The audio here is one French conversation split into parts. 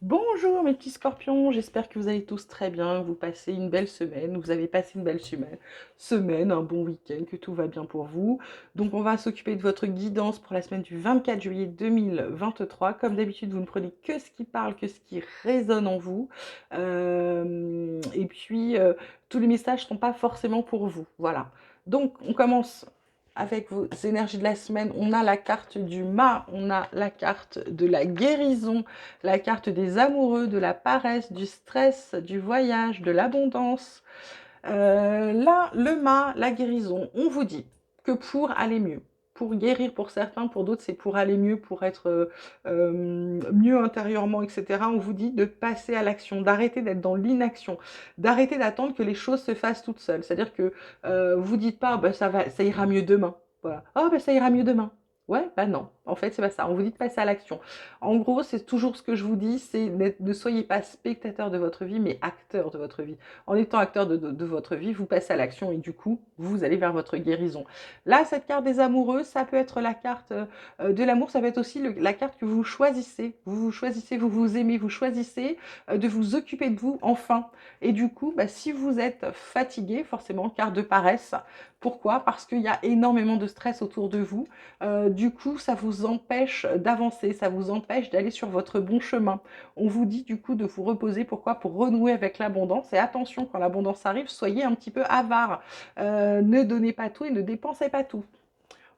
Bonjour mes petits scorpions, j'espère que vous allez tous très bien, que vous passez une belle semaine, vous avez passé une belle semaine, un bon week-end, que tout va bien pour vous. Donc on va s'occuper de votre guidance pour la semaine du 24 juillet 2023. Comme d'habitude, vous ne prenez que ce qui parle, que ce qui résonne en vous. Et puis, tous les messages ne sont pas forcément pour vous. Voilà. Donc on commence avec vos énergies de la semaine. On a la carte du mât, on a la carte de la guérison, la carte des amoureux, de la paresse, du stress, du voyage, de l'abondance. Là, le mât, la guérison, on vous dit que pour aller mieux, pour guérir pour certains, pour d'autres c'est pour aller mieux, pour être mieux intérieurement, etc. On vous dit de passer à l'action, d'arrêter d'être dans l'inaction, d'arrêter d'attendre que les choses se fassent toutes seules. C'est-à-dire que vous dites pas, bah, ça ira mieux demain. Voilà. Oh, bah, ça ira mieux demain. Ouais, bah non, en fait, c'est pas ça. On vous dit de passer à l'action. En gros, c'est toujours ce que je vous dis, c'est ne soyez pas spectateur de votre vie, mais acteur de votre vie. En étant acteur de votre vie, vous passez à l'action et du coup, vous allez vers votre guérison. Là, cette carte des amoureux, ça peut être la carte de l'amour, ça peut être aussi la carte que vous choisissez. Vous choisissez, vous vous aimez, vous choisissez de vous occuper de vous enfin. Et du coup, bah, si vous êtes fatigué, forcément, carte de paresse. Pourquoi? Parce qu'il y a énormément de stress autour de vous. Du coup, ça vous empêche d'avancer, ça vous empêche d'aller sur votre bon chemin. On vous dit du coup de vous reposer. Pourquoi? Pour renouer avec l'abondance. Et attention, quand l'abondance arrive, soyez un petit peu avare. Ne donnez pas tout et ne dépensez pas tout.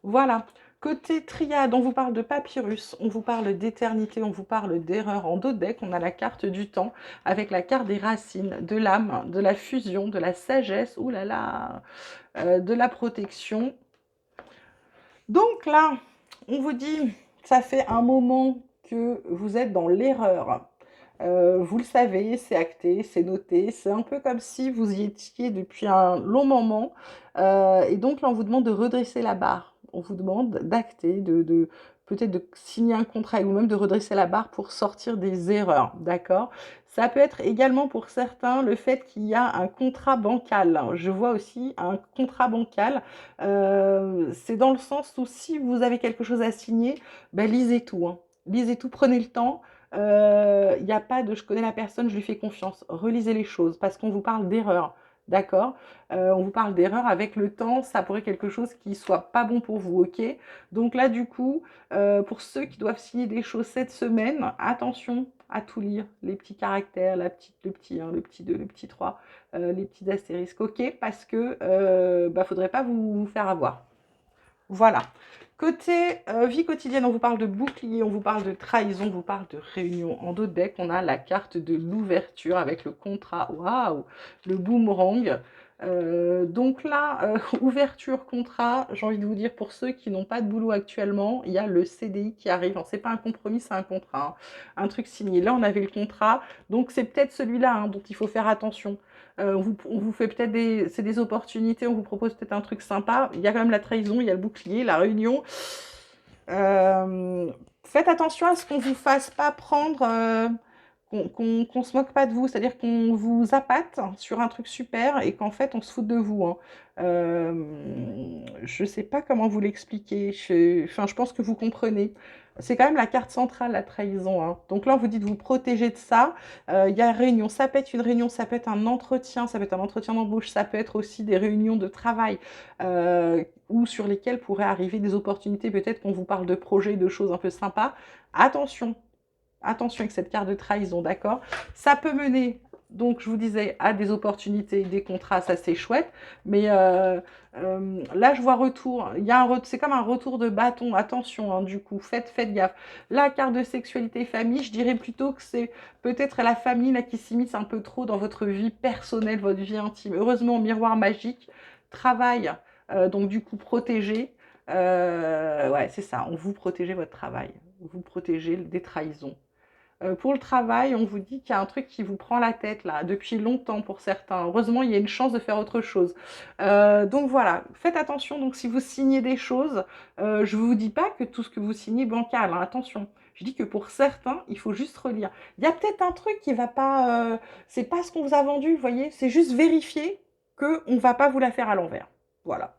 Voilà. Côté triade, on vous parle de papyrus, on vous parle d'éternité, on vous parle d'erreur. En dos de deck, on a la carte du temps avec la carte des racines, de l'âme, de la fusion, de la sagesse, oulala, de la protection. Donc là, on vous dit, ça fait un moment que vous êtes dans l'erreur. Vous le savez, c'est acté, c'est noté. C'est un peu comme si vous y étiez depuis un long moment. Et donc là, on vous demande de redresser la barre. On vous demande d'acter, peut-être de signer un contrat ou même de redresser la barre pour sortir des erreurs. D'accord? Ça peut être également pour certains le fait qu'il y a un contrat bancal. Je vois aussi un contrat bancal. C'est dans le sens où si vous avez quelque chose à signer, ben, lisez tout. Hein. Lisez tout, prenez le temps. Il n'y a pas de je connais la personne, je lui fais confiance. Relisez les choses parce qu'on vous parle d'erreur. D'accord? On vous parle d'erreur avec le temps, ça pourrait être quelque chose qui soit pas bon pour vous, ok? Donc là, du coup, pour ceux qui doivent signer des choses cette semaine, attention à tout lire, les petits caractères, le petit 1, le petit 2, le petit 3, les petits astérisques, ok? Parce que bah, faudrait pas vous faire avoir. Voilà. Côté vie quotidienne, on vous parle de bouclier, on vous parle de trahison, on vous parle de réunion. En dos de deck, on a la carte de l'ouverture avec le contrat. Waouh! Le boomerang. Donc là, ouverture, contrat, j'ai envie de vous dire, pour ceux qui n'ont pas de boulot actuellement, il y a le CDI qui arrive. C'est pas un compromis, c'est un contrat. Hein. Un truc signé. Là, on avait le contrat. Donc c'est peut-être celui-là hein, dont il faut faire attention. On vous fait peut-être c'est des opportunités, on vous propose peut-être un truc sympa. Il y a quand même la trahison, il y a le bouclier, la réunion. Faites attention à ce qu'on vous fasse pas prendre, qu'on se moque pas de vous, c'est-à-dire qu'on vous appâte sur un truc super et qu'en fait on se fout de vous. Hein. Je sais pas comment vous l'expliquer. Enfin, je pense que vous comprenez. C'est quand même la carte centrale, la trahison. Hein. Donc là, on vous dit de vous protéger de ça. Il y a réunion, ça peut être une réunion, ça peut être un entretien, ça peut être un entretien d'embauche, ça peut être aussi des réunions de travail ou sur lesquelles pourraient arriver des opportunités. Peut-être qu'on vous parle de projets, de choses un peu sympas. Attention, attention avec cette carte de trahison, d'accord? Ça peut mener, donc je vous disais, à des opportunités, des contrats, ça c'est chouette, mais là je vois retour, c'est comme un retour de bâton, attention hein, du coup, faites gaffe. La carte de sexualité famille, je dirais plutôt que c'est peut-être la famille là qui s'immisce un peu trop dans votre vie personnelle, votre vie intime. Heureusement, miroir magique, travail, donc du coup protégé. Ouais, c'est ça, on vous protégez votre travail, vous protégez des trahisons. Pour le travail, on vous dit qu'il y a un truc qui vous prend la tête là depuis longtemps pour certains. Heureusement, il y a une chance de faire autre chose. Donc voilà, faites attention. Donc si vous signez des choses, je ne vous dis pas que tout ce que vous signez est bancal. Hein, attention. Je dis que pour certains, il faut juste relire. Il y a peut-être un truc qui va pas. C'est pas ce qu'on vous a vendu, vous voyez. C'est juste vérifier qu'on ne va pas vous la faire à l'envers. Voilà.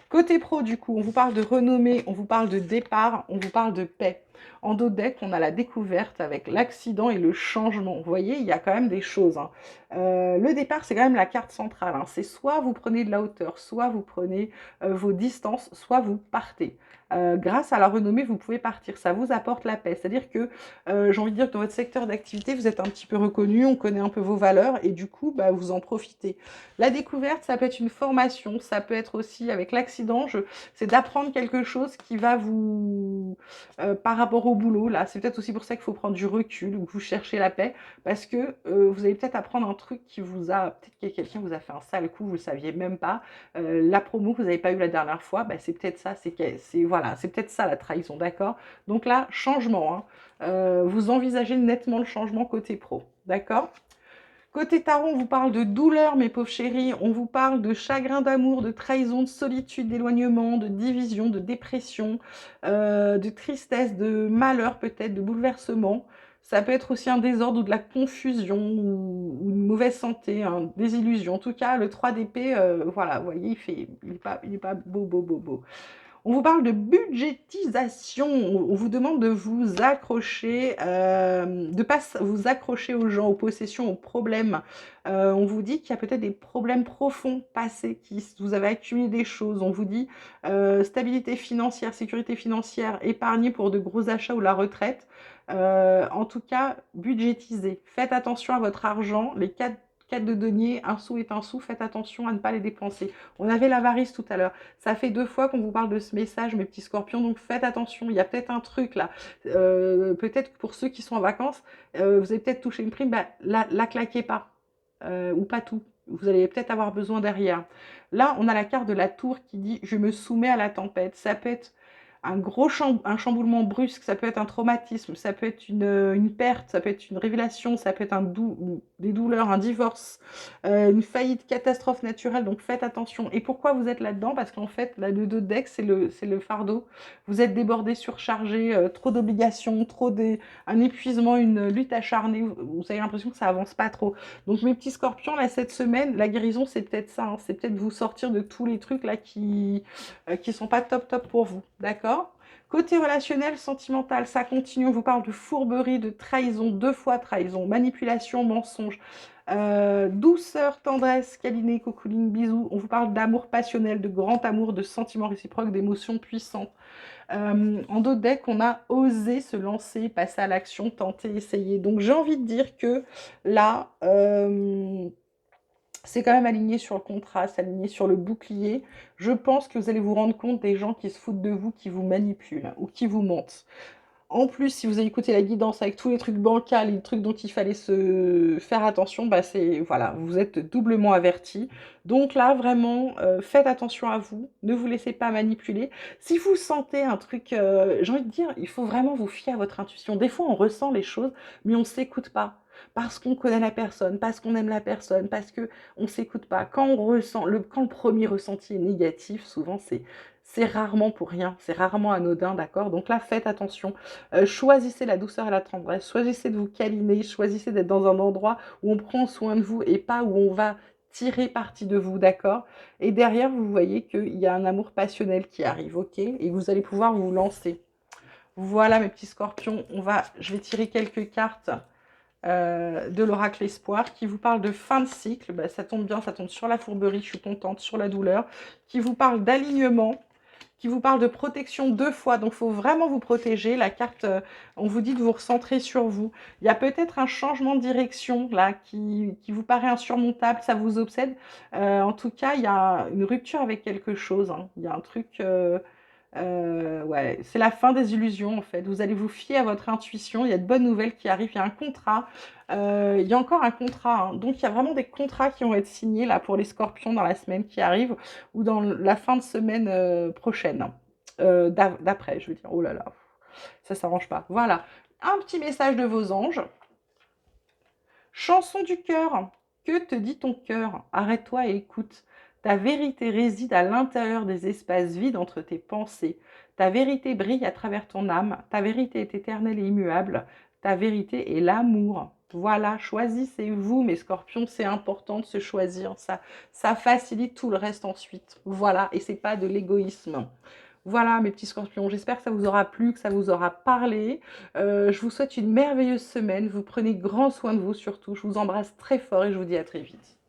Côté pro, du coup, on vous parle de renommée, on vous parle de départ, on vous parle de paix. En dos de deck, on a la découverte avec l'accident et le changement. Vous voyez, il y a quand même des choses, hein. Le départ, c'est quand même la carte centrale, hein. C'est soit vous prenez de la hauteur, soit vous prenez vos distances, soit vous partez. Grâce à la renommée, vous pouvez partir. Ça vous apporte la paix. C'est-à-dire que, j'ai envie de dire que dans votre secteur d'activité, vous êtes un petit peu reconnu, on connaît un peu vos valeurs et du coup, bah, vous en profitez. La découverte, ça peut être une formation, ça peut être aussi avec l'accident, c'est d'apprendre quelque chose qui va vous, par rapport au boulot, là, c'est peut-être aussi pour ça qu'il faut prendre du recul ou que vous cherchez la paix, parce que vous allez peut-être apprendre un truc qui vous a, peut-être que quelqu'un vous a fait un sale coup, vous ne le saviez même pas, la promo que vous n'avez pas eu la dernière fois, bah, c'est peut-être ça, voilà, c'est peut-être ça la trahison, d'accord? Donc là, changement, hein. Vous envisagez nettement le changement côté pro, d'accord? Côté tarot, on vous parle de douleur, mes pauvres chéris, on vous parle de chagrin d'amour, de trahison, de solitude, d'éloignement, de division, de dépression, de tristesse, de malheur peut-être, de bouleversement. Ça peut être aussi un désordre ou de la confusion ou une mauvaise santé, hein, des illusions. En tout cas, le 3 d'épée, voilà, vous voyez, il est pas beau, beau, beau, beau. On vous parle de budgétisation. On vous demande de vous accrocher, de ne pas vous accrocher aux gens, aux possessions, aux problèmes. On vous dit qu'il y a peut-être des problèmes profonds passés, vous avez accumulé des choses. On vous dit stabilité financière, sécurité financière, épargner pour de gros achats ou la retraite. En tout cas, budgétiser. Faites attention à votre argent. Les 4 de denier, un sou est un sou. Faites attention à ne pas les dépenser. On avait l'avarice tout à l'heure. Ça fait 2 fois qu'on vous parle de ce message, mes petits scorpions, donc faites attention, il y a peut-être un truc là. Peut-être que pour ceux qui sont en vacances, vous avez peut-être touché une prime, bah, la claquez pas, ou pas tout. Vous allez peut-être avoir besoin derrière. Là, on a la carte de la tour qui dit « Je me soumets à la tempête ». Ça peut être un chamboulement brusque, ça peut être un traumatisme, ça peut être une perte, ça peut être une révélation, ça peut être des douleurs, un divorce, une faillite, catastrophe naturelle, donc faites attention. Et pourquoi vous êtes là-dedans? Parce qu'en fait, le 2 de deck, c'est le fardeau. Vous êtes débordé, surchargé, trop d'obligations, un épuisement, une lutte acharnée, vous avez l'impression que ça avance pas trop. Donc mes petits scorpions, là, cette semaine, la guérison, c'est peut-être ça, hein, c'est peut-être vous sortir de tous les trucs là qui sont pas top top pour vous, d'accord? Côté relationnel, sentimental, ça continue, on vous parle de fourberie, de trahison, 2 fois trahison, manipulation, mensonge, douceur, tendresse, câliné, cocooning, bisous, on vous parle d'amour passionnel, de grand amour, de sentiments réciproques, d'émotions puissantes. En dos de deck, on a osé se lancer, passer à l'action, tenter, essayer. Donc j'ai envie de dire que là, c'est quand même aligné sur le contraste, aligné sur le bouclier. Je pense que vous allez vous rendre compte des gens qui se foutent de vous, qui vous manipulent ou qui vous mentent. En plus, si vous avez écouté la guidance avec tous les trucs bancals, les trucs dont il fallait se faire attention, bah c'est voilà, vous êtes doublement avertis. Donc là, vraiment, faites attention à vous, ne vous laissez pas manipuler. Si vous sentez un truc, j'ai envie de dire, il faut vraiment vous fier à votre intuition. Des fois, on ressent les choses, mais on ne s'écoute pas. Parce qu'on connaît la personne, parce qu'on aime la personne, parce que on s'écoute pas. Quand on ressent, quand le premier ressenti est négatif, souvent c'est rarement pour rien, c'est rarement anodin, d'accord? Donc là, faites attention. Choisissez la douceur et la tendresse, choisissez de vous câliner, choisissez d'être dans un endroit où on prend soin de vous et pas où on va tirer parti de vous, d'accord? Et derrière, vous voyez qu'il y a un amour passionnel qui arrive, ok? Et vous allez pouvoir vous lancer. Voilà mes petits scorpions, je vais tirer quelques cartes de l'oracle espoir qui vous parle de fin de cycle. Bah, ça tombe bien, ça tombe sur la fourberie, je suis contente, sur la douleur, qui vous parle d'alignement, qui vous parle de protection 2 fois, donc il faut vraiment vous protéger. La carte, on vous dit de vous recentrer sur vous. Il y a peut-être un changement de direction là qui vous paraît insurmontable, ça vous obsède. En tout cas, il y a une rupture avec quelque chose, hein. Il y a un truc, ouais, c'est la fin des illusions en fait. Vous allez vous fier à votre intuition, il y a de bonnes nouvelles qui arrivent, il y a un contrat, il y a encore un contrat, hein. Donc il y a vraiment des contrats qui vont être signés là pour les scorpions dans la semaine qui arrive ou dans la fin de semaine prochaine, hein. D'après, je veux dire, oh là là, ça s'arrange pas. Voilà, un petit message de vos anges. Chanson du cœur. Que te dit ton cœur? Arrête-toi et écoute. Ta vérité réside à l'intérieur des espaces vides entre tes pensées. Ta vérité brille à travers ton âme. Ta vérité est éternelle et immuable. Ta vérité est l'amour. Voilà, choisissez-vous, mes scorpions, c'est important de se choisir, ça facilite tout le reste ensuite. Voilà, et c'est pas de l'égoïsme. Voilà, mes petits scorpions, j'espère que ça vous aura plu, que ça vous aura parlé. Je vous souhaite une merveilleuse semaine, vous prenez grand soin de vous surtout, je vous embrasse très fort et je vous dis à très vite.